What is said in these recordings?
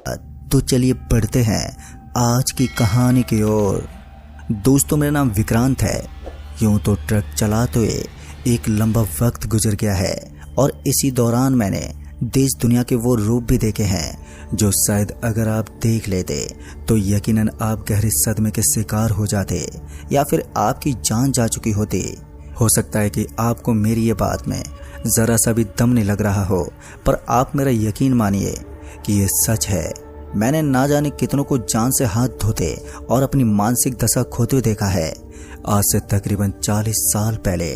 तो चलिए बढ़ते हैं आज की कहानी की ओर। दोस्तों, मेरा नाम विक्रांत है। यूं तो ट्रक चलाते हुए एक लंबा वक्त गुजर गया है और इसी दौरान मैंने देश दुनिया के वो रूप भी देखे हैं जो शायद अगर आप देख लेते तो यकीनन आप गहरे सदमे के शिकार हो जाते या फिर आपकी जान जा चुकी होती। हो सकता है कि आपको मेरी ये बात में ज़रा सा भी दम नहीं लग रहा हो, पर आप मेरा यकीन मानिए कि ये सच है। मैंने ना जाने कितनों को जान से हाथ धोते और अपनी मानसिक दशा खोते हुए देखा है। आज से तकरीबन 40 साल पहले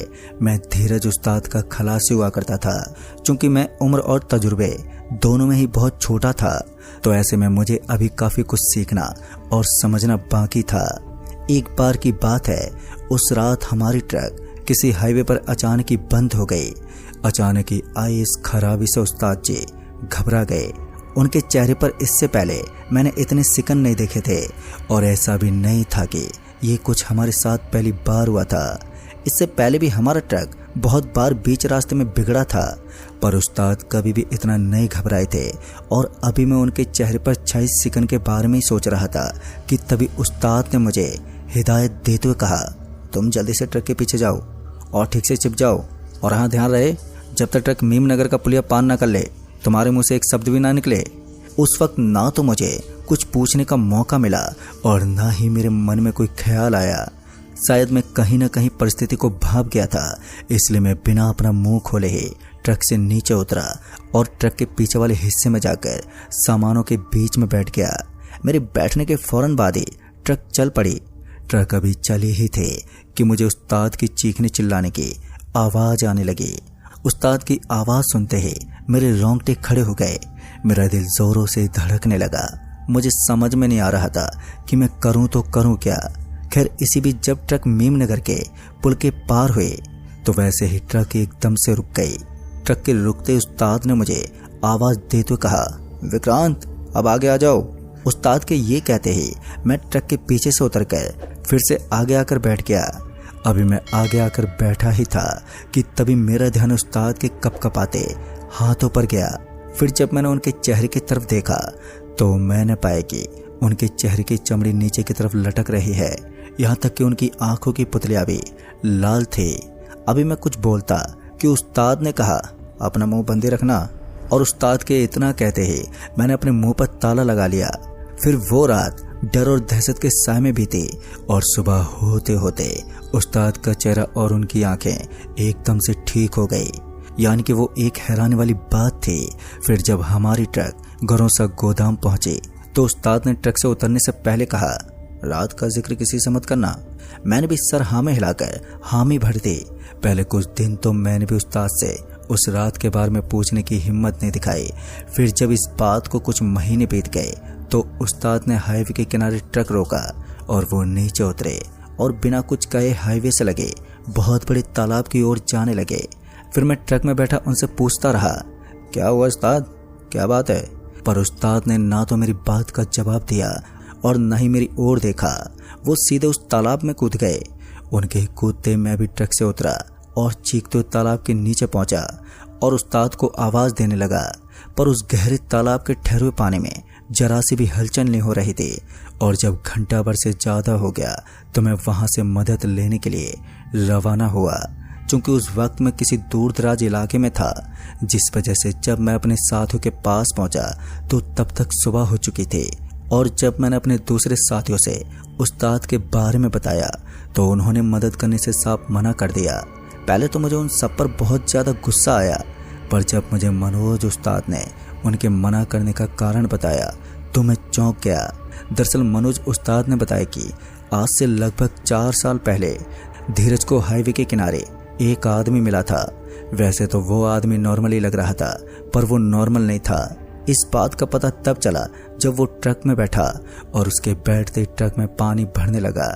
मैं धीरज उस्ताद का खलासी हुआ करता था। चूंकि मैं उम्र और तजुर्बे दोनों में ही बहुत छोटा था, तो ऐसे में मुझे अभी काफ़ी कुछ सीखना और समझना बाकी था। एक बार की बात है, उस रात हमारी ट्रक किसी हाईवे पर अचानक ही बंद हो गई। अचानक ही आई इस खराबी से उस्ताद जी घबरा गए। उनके चेहरे पर इससे पहले मैंने इतने सिकन नहीं देखे थे और ऐसा भी नहीं था कि ये कुछ हमारे साथ पहली बार हुआ था। इससे पहले भी हमारा ट्रक बहुत बार बीच रास्ते में बिगड़ा था, पर उस्ताद कभी भी इतना नहीं घबराए थे। और अभी मैं उनके चेहरे पर छाई सिकन के बारे में ही सोच रहा था कि तभी उस्ताद ने मुझे हिदायत देते हुए कहा, तुम जल्दी से ट्रक के पीछे जाओ और ठीक से छिप जाओ, और हाँ ध्यान रहे जब तक ट्रक मीम नगर का पुलिया पार ना कर ले तुम्हारे मुंह से एक शब्द भी ना निकले। उस वक्त ना तो मुझे कुछ पूछने का मौका मिला और ना ही मेरे मन में कोई ख्याल आया। शायद मैं कहीं ना कहीं परिस्थिति को भांप गया था, इसलिए मैं बिना अपना मुंह खोले ही ट्रक से नीचे उतरा और ट्रक के पीछे वाले हिस्से में जाकर सामानों के बीच में बैठ गया। मेरे बैठने के फौरन बाद ही ट्रक चल पड़ी। ट्रक अभी चली ही थे कि मुझे उस्ताद की चीखने चिल्लाने की आवाज़ आने लगी। उस्ताद की आवाज़ सुनते ही मेरे रोंगटे खड़े हो गए। मेरा दिल जोरों से धड़कने लगा। मुझे समझ में नहीं आ रहा था कि मैं करूं तो करूं क्या। खैर, इसी बीच जब ट्रक मीम नगर के पुल के पार हुए तो वैसे ही ट्रक एकदम से रुक गई। ट्रक के रुकते उस्ताद ने मुझे आवाज़ देते हुए कहा, विक्रांत अब आगे आ जाओ। उस्ताद के ये कहते ही मैं ट्रक के पीछे से उतरकर फिर से आगे आकर बैठ गया। अभी मैं आगे आकर बैठा ही था कि तभी मेरा ध्यान उस्ताद के कपकपाते हाथों पर गया। फिर जब मैंने उनके चेहरे की तरफ देखा तो मैंने पाया कि उनके चेहरे की चमड़ी नीचे की तरफ लटक रही है, यहाँ तक कि उनकी आंखों की पुतलियां भी लाल थी। अभी मैं कुछ बोलता कि उस्ताद ने कहा, अपना मुंह बंदी रखना। और उस्ताद के इतना कहते ही मैंने अपने मुंह पर ताला लगा लिया। फिर वो रात डर और दहशत के साए में बीती और सुबह होते होते उस्ताद का चेहरा और उनकी आंखें एकदम से ठीक हो गई। यानी कि वो एक हैरानी वाली बात थी। फिर जब हमारी ट्रक घरों गोदाम पहुंची तो उस्ताद ने ट्रक से उतरने से पहले कहा, रात का जिक्र किसी से मत करना। मैंने भी सर हाँ में हिलाकर हामी भर दी। पहले कुछ दिन तो मैंने भी उस्ताद से उस रात के बारे में पूछने की हिम्मत नहीं दिखाई। फिर जब इस बात को कुछ महीने बीत गए तो उस्ताद ने हाईवे के किनारे ट्रक रोका और वो नीचे उतरे और बिना कुछ कहे हाईवे से लगे बहुत बड़े तालाब की ओर जाने लगे। फिर मैं ट्रक में बैठा उनसे पूछता रहा, क्या हुआ उस्ताद, क्या बात है? पर उस्ताद ने ना तो मेरी बात का जवाब दिया और न ही मेरी ओर देखा। वो सीधे उस तालाब में कूद गए। उनके कूदते मैं भी ट्रक से उतरा और चीखते तालाब के नीचे पहुंचा और उस्ताद को आवाज़ देने लगा। पर उस गहरे तालाब के ठहरे हुए पानी में जरा सी भी हलचल नहीं हो रही थी। और जब घंटा भर से ज़्यादा हो गया तो मैं वहाँ से मदद लेने के लिए रवाना हुआ। चूँकि उस वक्त मैं किसी दूर दराज इलाके में था, जिस वजह से जब मैं अपने साथियों के पास पहुँचा तो तब तक सुबह हो चुकी थी। और जब मैंने अपने दूसरे साथियों से उस्ताद के बारे में बताया तो उन्होंने मदद करने से साफ मना कर दिया। पहले तो मुझे उन सब पर बहुत ज़्यादा गुस्सा आया, पर जब मुझे मनोज उस्ताद ने उनके मना करने का कारण बताया तो मैं चौंक गया। दरअसल मनोज उस्ताद ने बताया कि आज से लगभग 4 साल पहले धीरज को हाईवे के किनारे एक आदमी मिला था। वैसे तो वो आदमी नॉर्मली लग रहा था, पर वो नॉर्मल नहीं था। इस बात का पता तब चला जब वो ट्रक में बैठा और उसके बैठते ट्रक में पानी भरने लगा।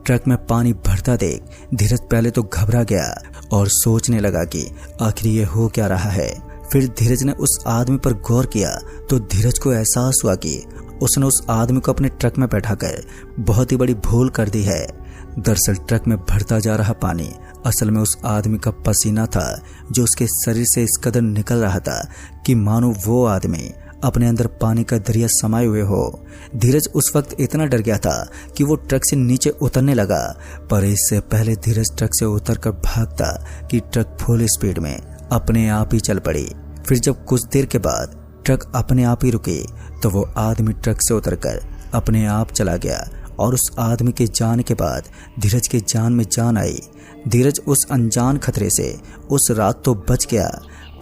ट्रक में पानी भरता देख धीरज पहले तो घबरा गया और सोचने लगा कि आखिर ये हो क्या रहा है। फिर धीरज ने उस आदमी पर गौर किया तो धीरज को एहसास हुआ कि उसने उस आदमी को अपने ट्रक में बैठाकर बहुत ही बड़ी भूल कर दी है। दरअसल ट्रक में भरता जा रहा पानी असल में उस आदमी का पसीना था, जो उसके शरीर से इस कदर निकल रहा था कि मानो वो आदमी अपने अंदर पानी का दरिया समाये हुए हो। धीरज उस वक्त इतना डर गया था कि वो ट्रक से नीचे उतरने लगा, पर इससे पहले धीरज ट्रक से उतरकर भागता कि ट्रक फुल स्पीड में अपने आप ही चल पड़ी। फिर जब कुछ देर के बाद ट्रक अपने आप ही रुकी तो वो आदमी ट्रक से उतरकर अपने आप चला गया और उस आदमी के जाने के बाद धीरज के जान में जान आई। धीरज उस अनजान खतरे से उस रात तो बच गया,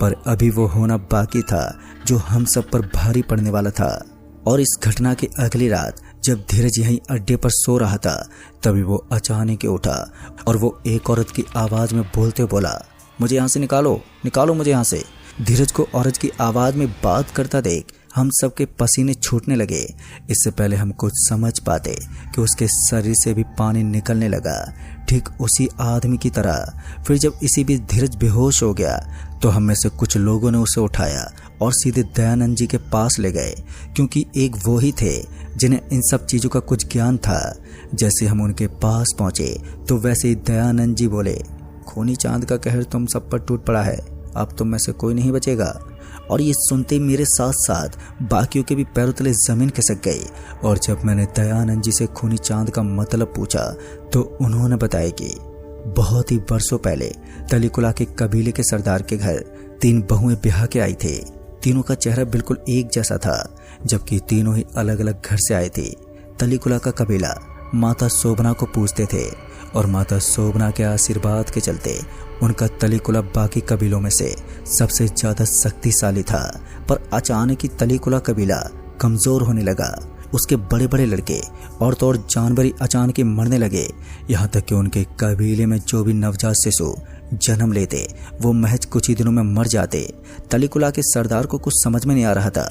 पर अभी वो होना बाकी था जो हम सब पर भारी पड़ने वाला था। और इस घटना की अगली रात जब धीरज यहीं अड्डे पर सो रहा था, तभी वो अचानक उठा और वो एक औरत की आवाज में बोलते बोला, मुझे यहाँ से निकालो, निकालो मुझे यहाँ से। धीरज को औरत की आवाज में बात करता देख हम सबके पसीने छूटने लगे। इससे पहले हम कुछ समझ पाते कि उसके शरीर से भी पानी निकलने लगा, ठीक उसी आदमी की तरह। फिर जब इसी बीच धीरज बेहोश हो गया तो हम में से कुछ लोगों ने उसे उठाया और सीधे दयानंद जी के पास ले गए, क्योंकि एक वो ही थे जिन्हें इन सब चीज़ों का कुछ ज्ञान था। जैसे हम उनके पास पहुंचे तो वैसे ही दयानंद जी बोले, खूनी चांद का कहर तुम सब पर टूट पड़ा है, अब तुम में से कोई नहीं बचेगा। और ये सुनते मेरे साथ साथ बाकियों के भी पैरों तले जमीन खिसक गई। और जब मैंने दयानंद जी से खूनी चांद का मतलब पूछा तो उन्होंने बताया कि बहुत ही वर्षों पहले तलीकुला के कबीले के सरदार के घर 3 बहुएं ब्याह के आई थे। तीनों का चेहरा बिल्कुल एक जैसा था, जबकि तीनों ही अलग अलग घर से आए थे। तलीकुला का कबीला माता शोभना को पूजते थे और माता शोभना के आशीर्वाद के चलते उनका तलीकुला बाकी कबीलों में से सबसे ज्यादा शक्तिशाली था। पर अचानक ही तलीकुला कबीला कमजोर होने लगा। उसके बड़े बड़े लड़के और तो और जानवर ही अचानक ही मरने लगे। यहाँ तक कि उनके कबीले में जो भी नवजात शिशु जन्म लेते वो महज कुछ ही दिनों में मर जाते। तलीकुला के सरदार को कुछ समझ में नहीं आ रहा था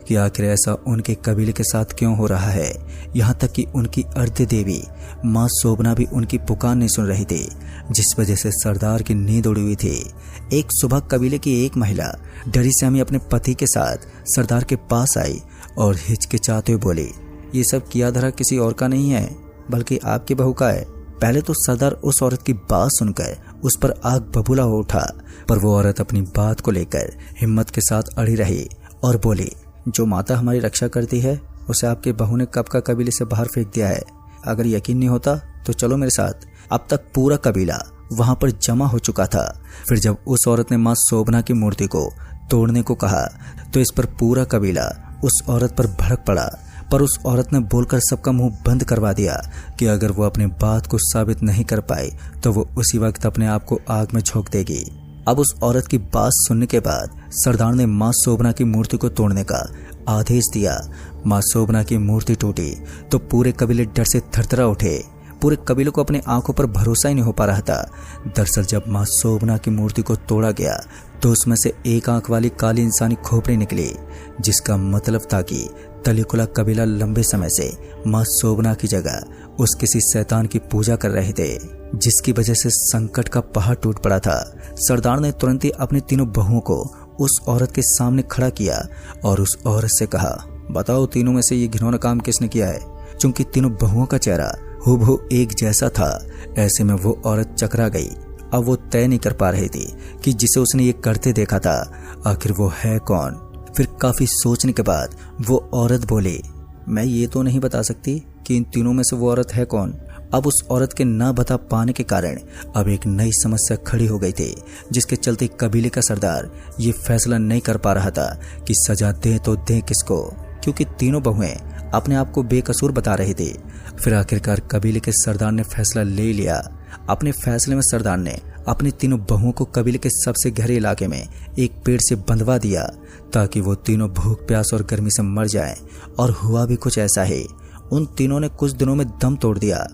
कि आखिर ऐसा उनके कबीले के साथ क्यों हो रहा है। यहाँ तक कि उनकी अर्ध देवी माँ शोभना भी उनकी पुकार नहीं सुन रही थी, जिस वजह से सरदार की नींद उड़ी हुई थी। एक सुबह कबीले की एक महिला डरी से हमें अपने पति के साथ सरदार के पास आई और हिचकिचाते हुए बोली, ये सब किया धरा किसी और का नहीं है बल्कि आपकी बहू का है। पहले तो सरदार उस औरत की बात सुनकर उस पर आग बबूला हो उठा, पर वो औरत अपनी बात को लेकर हिम्मत के साथ अड़ी रही और बोली, जो माता हमारी रक्षा करती है उसे आपके बहू ने कब का कबीले से बाहर फेंक दिया है। अगर यकीन नहीं होता तो चलो मेरे साथ। अब तक पूरा कबीला वहां पर जमा हो चुका था। फिर जब उस औरत ने माँ शोभना की मूर्ति को तोड़ने को कहा तो इस पर पूरा कबीला उस औरत पर भड़क पड़ा, पर उस औरत ने बोलकर सबका मुंह बंद करवा दिया कि अगर वो अपनी बात को साबित नहीं कर पाई तो वो उसी वक्त अपने आप को आग में झोंक देगी। अब उस औरत की बात सुनने के बाद सरदार ने माँ शोभना की मूर्ति को तोड़ने का आदेश दिया। माँ शोभना की मूर्ति टूटी तो पूरे कबीले डर से थरथरा उठे। पूरे कबीले को अपने आंखों पर भरोसा ही नहीं हो पा रहा था। दरअसल जब माँ शोभना की मूर्ति को तोड़ा गया तो उसमें से एक आंख वाली काली इंसानी खोपड़ी निकली, जिसका मतलब था कि तलीकुला कबीला लंबे समय से माँ शोभना की जगह उस किसी शैतान की पूजा कर रहे थे, जिसकी वजह से संकट का पहाड़ टूट पड़ा था। सरदार ने तुरंत ही अपनी तीनों बहुओं को उस औरत के सामने खड़ा किया और उस औरत से कहा, बताओ तीनों में से ये घिनौना काम किसने किया है। चूंकि तीनों बहुओं का चेहरा हूबहू एक जैसा था, ऐसे में वो औरत चकरा गई। अब वो तय नहीं कर पा रही थी कि जिसे उसने ये करते देखा था आखिर वो है कौन। फिर काफी सोचने के बाद वो औरत बोली, मैं ये तो नहीं बता सकती कि इन तीनों में से वो औरत है कौन। अब उस औरत के न बता पाने के कारण अब एक नई समस्या खड़ी हो गई थी, जिसके चलते कबीले का सरदार ये फैसला नहीं कर पा रहा था कि सजा दे तो दे किसको, क्योंकि तीनों बहुएं अपने आप को बेकसूर बता रही थी। फिर आखिरकार कबीले के सरदार ने फैसला ले लिया। अपने फैसले में सरदार ने अपनी तीनों बहुओं को कबीले के सबसे गहरे इलाके में एक पेड़ से बंधवा दिया ताकि वो तीनों भूख प्यास और गर्मी से मर जाएं। और हुआ भी कुछ ऐसा ही। उन तीनों ने कुछ दिनों में दम तोड़ दिया,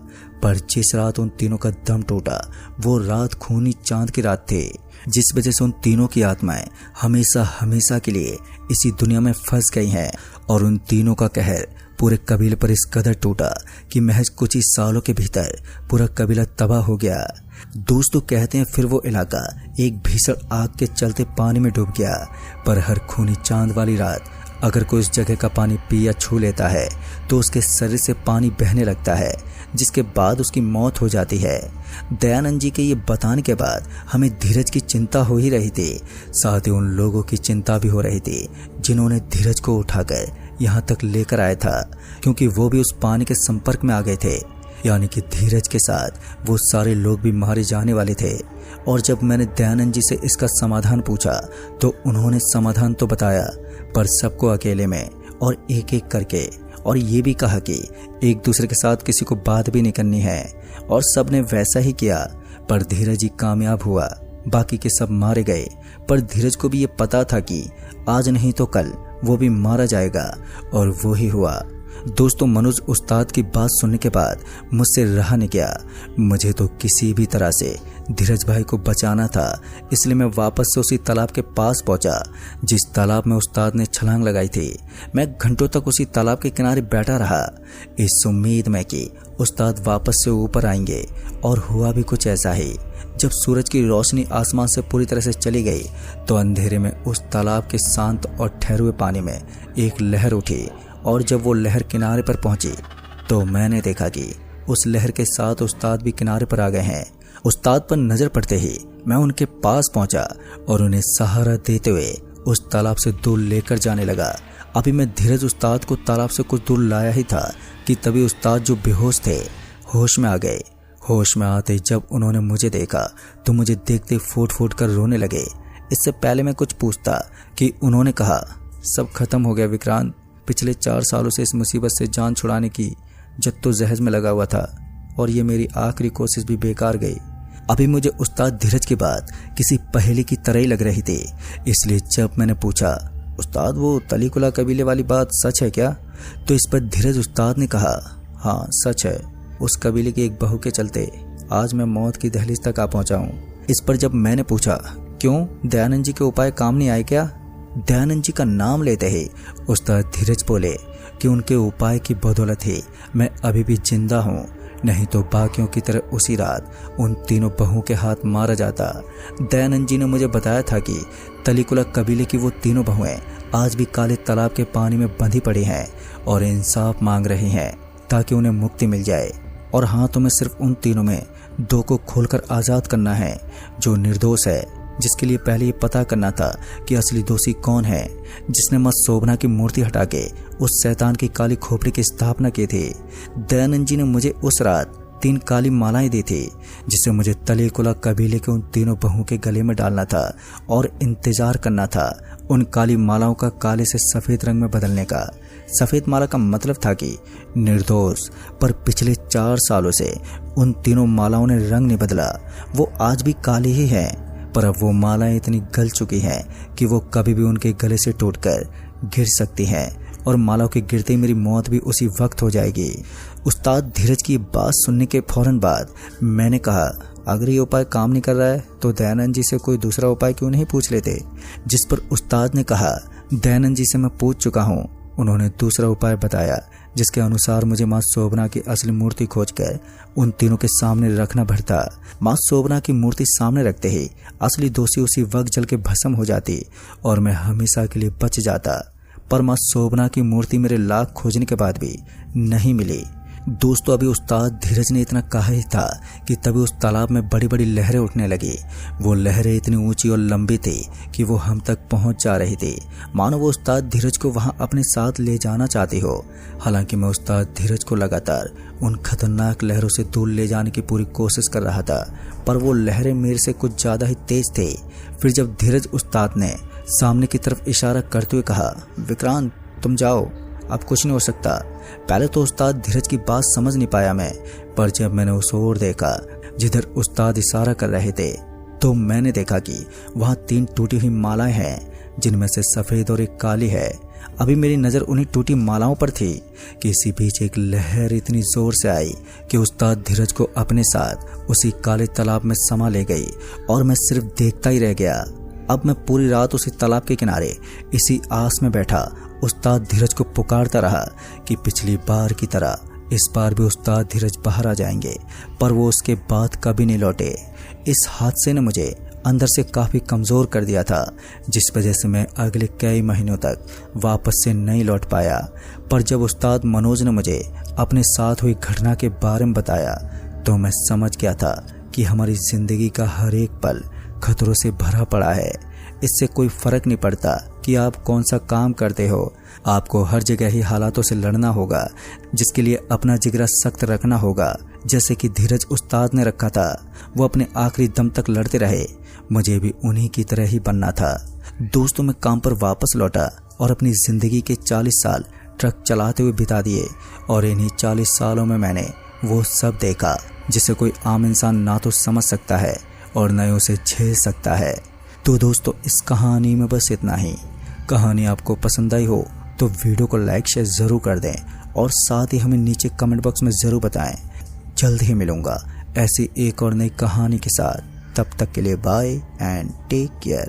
पर जिस रात उन तीनों का दम टूटा वो रात खूनी चांद की रात थी, जिस वजह से उन तीनों की आत्माएं हमेशा हमेशा के लिए इसी दुनिया में फंस गई हैं। और उन तीनों का कहर पूरे कबीले पर इस कदर टूटा कि महज कुछ ही सालों के भीतर पूरा कबीला तबाह हो गया। दोस्तों कहते हैं फिर वो इलाका एक भीषण आग के चलते पानी में डूब गया। पर हर खूनी चांद वाली रात अगर कोई उस जगह का पानी पी या छू लेता है तो उसके शरीर से पानी बहने लगता है, जिसके बाद उसकी मौत हो जाती है। दयानंद जी के ये बताने के बाद हमें धीरज की चिंता हो ही रही थी, साथ ही उन लोगों की चिंता भी हो रही थी जिन्होंने धीरज को उठाकर यहाँ तक लेकर आया था, क्योंकि वो भी उस पानी के संपर्क में आ गए थे। यानी कि धीरज के साथ वो सारे लोग भी मारे जाने वाले थे। और जब मैंने दयानंद जी से इसका समाधान पूछा तो उन्होंने समाधान तो बताया, पर सबको अकेले में और एक एक करके, और ये भी कहा कि एक दूसरे के साथ किसी को बात भी नहीं करनी है। और सब ने वैसा ही किया, पर धीरज जी कामयाब हुआ। बाकी के सब मारे गए, पर धीरज को भी ये पता था कि आज नहीं तो कल वो भी मारा जाएगा, और वो ही हुआ। दोस्तों, मनोज उस्ताद की बात सुनने के बाद मुझसे रहा नहीं गया। मुझे तो किसी भी तरह से धीरज भाई को बचाना था, इसलिए मैं वापस से उसी तालाब के पास पहुंचा जिस तालाब में उस्ताद ने छलांग लगाई थी। मैं घंटों तक उसी तालाब के किनारे बैठा रहा, इस उम्मीद में कि उस्ताद वापस से ऊपर आएंगे, और हुआ भी कुछ ऐसा ही। जब सूरज की रोशनी आसमान से पूरी तरह से चली गई तो अंधेरे में उस तालाब के शांत और ठहरे हुए पानी में एक लहर उठी, और जब वो लहर किनारे पर पहुंची तो मैंने देखा कि उस लहर के साथ उस्ताद भी किनारे पर आ गए हैं। उस्ताद पर नजर पड़ते ही मैं उनके पास पहुंचा और उन्हें सहारा देते हुए उस तालाब से दूर लेकर जाने लगा। अभी मैं धीरज उस्ताद को तालाब से कुछ दूर लाया ही था कि तभी उस्ताद जो बेहोश थे होश में आ गए। होश में आते जब उन्होंने मुझे देखा तो मुझे देखते फूट फूट कर रोने लगे। इससे पहले मैं कुछ पूछता कि उन्होंने कहा, सब खत्म हो गया विक्रांत, पिछले 4 सालों से इस मुसीबत से जान छुड़ाने की जद्दोजहद में लगा हुआ था, और ये मेरी आखिरी कोशिश भी बेकार गई। अभी मुझे उस्ताद धीरज की बात किसी पहेली की तरह ही लग रही थी, इसलिए जब मैंने पूछा, उस्ताद वो तलीकुला कबीले वाली बात सच है क्या? तो इस पर धीरज उस्ताद ने कहा, हाँ सच है। उस कबीले की एक बहू के चलते आज मैं मौत की दहलीज तक आ पहुंचा हूँ। इस पर जब मैंने पूछा, क्यों, दयानंद जी के उपाय काम नहीं आए क्या? दयानंद जी का नाम लेते ही उस्ताद धीरज बोले कि उनके उपाय की बदौलत ही मैं अभी भी जिंदा हूँ, नहीं तो बाकियों की तरह उसी रात उन तीनों बहुओं के हाथ मारा जाता। दयानंद जी ने मुझे बताया था कि तलीकुला कबीले की वो तीनों बहुएं आज भी काले तालाब के पानी में बंधी पड़ी हैं और इंसाफ मांग रही हैं ताकि उन्हें मुक्ति मिल जाए। और हाँ, तुम्हें सिर्फ उन तीनों में 2 को खोलकर आज़ाद करना है जो निर्दोष है, जिसके लिए पहले ये पता करना था कि असली दोषी कौन है, जिसने मां शोभना की मूर्ति हटा के उस शैतान की काली खोपड़ी की स्थापना की थी। दयानंद जी ने मुझे उस रात 3 काली मालाएं दी थी, जिसे मुझे तलीकुला कबीले के उन तीनों बहुओं के गले में डालना था और इंतजार करना था उन काली मालाओं का काले से सफ़ेद रंग में बदलने का। सफ़ेद माला का मतलब था कि निर्दोष, पर पिछले 4 सालों से उन तीनों मालाओं ने रंग नहीं बदला, वो आज भी काली ही है, पर अब वो मालाएं इतनी गल चुकी हैं कि वो कभी भी उनके गले से टूटकर गिर सकती हैं, और मालाओं के गिरते ही मेरी मौत भी उसी वक्त हो जाएगी। उस्ताद धीरज की बात सुनने के फौरन बाद मैंने कहा, अगर ये उपाय काम नहीं कर रहा है तो दयानंद जी से कोई दूसरा उपाय क्यों नहीं पूछ लेते? जिस पर उस्ताद ने कहा, दयानंद जी से मैं पूछ चुका हूँ, उन्होंने दूसरा उपाय बताया, जिसके अनुसार मुझे मां शोभना की असली मूर्ति खोजकर उन तीनों के सामने रखना पड़ता। मां शोभना की मूर्ति सामने रखते ही असली दोषी उसी वक्त जल के भस्म हो जाती और मैं हमेशा के लिए बच जाता। पर मां शोभना की मूर्ति मेरे लाख खोजने के बाद भी नहीं मिली। दोस्तों, अभी उस्ताद धीरज ने इतना कहा ही था कि तभी उस तालाब में बड़ी बड़ी लहरें उठने लगी। वो लहरें इतनी ऊंची और लंबी थी कि वो हम तक पहुंच जा रही थी, मानो वो उस्ताद धीरज को वहां अपने साथ ले जाना चाहती हो। हालांकि मैं उस्ताद धीरज को लगातार उन खतरनाक लहरों से दूर ले जाने की पूरी कोशिश कर रहा था, पर वो लहरें मेरे से कुछ ज़्यादा ही तेज थी। फिर जब धीरज उस्ताद ने सामने की तरफ इशारा करते हुए कहा, विक्रांत तुम जाओ, अब कुछ नहीं हो सकता। पहले तो उस्ताद धीरज की बात समझ नहीं पाया मैं, पर जब मैंने उस ओर देखा जिधर उस्ताद इशारा कर रहे थे तो मैंने देखा कि वहाँ 3 टूटी हुई मालाएं हैं, जिनमें से सफ़ेद और एक काली है। अभी मेरी नज़र उन्हीं टूटी मालाओं पर थी कि इसी बीच एक लहर इतनी ज़ोर से आई कि उस्ताद धीरज को अपने साथ उसी काले तालाब में समा ले गई और मैं सिर्फ देखता ही रह गया। अब मैं पूरी रात उसी तालाब के किनारे इसी आस में बैठा उस्ताद धीरज को पुकारता रहा कि पिछली बार की तरह इस बार भी उस्ताद धीरज बाहर आ जाएंगे, पर वो उसके बाद कभी नहीं लौटे। इस हादसे ने मुझे अंदर से काफ़ी कमज़ोर कर दिया था, जिस वजह से मैं अगले कई महीनों तक वापस से नहीं लौट पाया। पर जब उस्ताद मनोज ने मुझे अपने साथ हुई घटना के बारे में बताया तो मैं समझ गया था कि हमारी ज़िंदगी का हर एक पल खतरों से भरा पड़ा है। इससे कोई फ़र्क नहीं पड़ता कि आप कौन सा काम करते हो, आपको हर जगह ही हालातों से लड़ना होगा, जिसके लिए अपना जिगरा सख्त रखना होगा। जैसे कि धीरज उस्ताद ने रखा था, वो अपने आखिरी दम तक लड़ते रहे। मुझे भी उन्हीं की तरह ही बनना था। दोस्तों, मैं काम पर वापस लौटा और अपनी ज़िंदगी के 40 साल ट्रक चलाते हुए बिता दिए। और इन्हीं 40 सालों में मैंने वो सब देखा जिसे कोई आम इंसान ना तो समझ सकता है और न उसे झेल सकता है। तो दोस्तों, इस कहानी में बस इतना ही। कहानी आपको पसंद आई हो तो वीडियो को लाइक शेयर ज़रूर कर दें और साथ ही हमें नीचे कमेंट बॉक्स में ज़रूर बताएं। जल्द ही मिलूंगा ऐसी एक और नई कहानी के साथ। तब तक के लिए बाय एंड टेक केयर।